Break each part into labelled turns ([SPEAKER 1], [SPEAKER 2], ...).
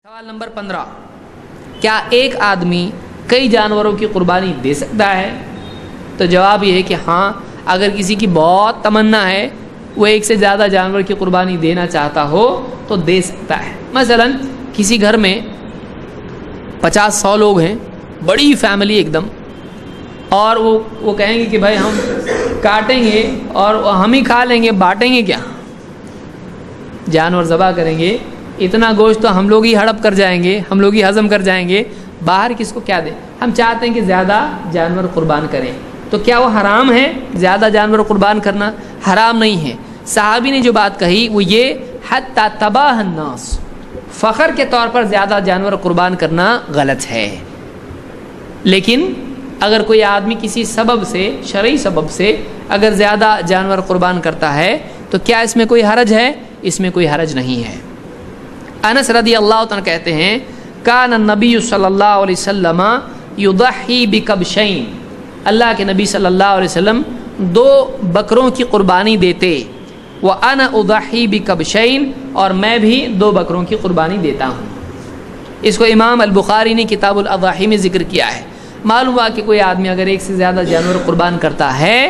[SPEAKER 1] سوال نمبر 15، کیا ایک آدمی کئی جانوروں کی قربانی دے سکتا ہے؟ تو جواب یہ ہے کہ ہاں، اگر کسی کی بہت تمنا ہے، وہ ایک سے زیادہ جانور کی قربانی دینا چاہتا ہو تو دے سکتا ہے۔ مثلا کسی گھر میں 50-100 لوگ ہیں، بڑی فیملی ایک دم، اور وہ کہیں گے کہ بھائی ہم کاٹیں گے اور ہم ہی کھا لیں گے، بانٹیں گے کیا؟ جانور ذبح کریں گے، اتنا گوشت تو ہم لوگ ہی ہڑپ کر جائیں گے، ہم لوگ ہی ہضم کر جائیں گے، باہر کس کو کیا دیں؟ ہم چاہتے ہیں کہ زیادہ جانور قربان کریں، تو کیا وہ حرام ہے زیادہ جانور قربان کرنا؟ حرام نہیں ہے۔ صحابی نے جو بات کہی وہ یہ، حتی تباہ الناس، فخر کے طور پر زیادہ جانور قربان کرنا غلط ہے۔ لیکن اگر کوئی آدمی کسی سبب سے، شرعی سبب سے اگر زیادہ جانور قربان کرتا ہے تو کیا اس میں کوئی حرج ہے؟ اس میں کوئی حرج نہیں ہے۔ انس رضی اللہ عنہ کہتے ہیں، کان النبی صلی اللہ علیہ وسلم یضحی بکبشین، اللہ کے نبی صلی اللہ علیہ وسلم 2 بکروں کی قربانی دیتے، وَأَنَا أُضَحِّي بِكَبْشَيْن، اور میں بھی 2 بکروں کی قربانی دیتا ہوں۔ اس کو امام البخاری نے کتاب الاضاحی میں ذکر کیا ہے۔ معلوم ہوا کہ کوئی آدمی اگر ایک سے زیادہ جانور قربان کرتا ہے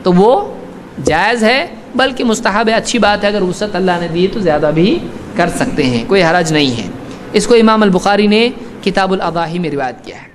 [SPEAKER 1] تو وہ جائز ہے، بلکہ مستحب ہے، اچھی بات ہے۔ اگر وسعت اللہ نے دی تو زیادہ بھی کر سکتے ہیں، کوئی حرج نہیں ہے۔ اس کو امام البخاری نے کتاب الاضاحی میں روایت کیا ہے۔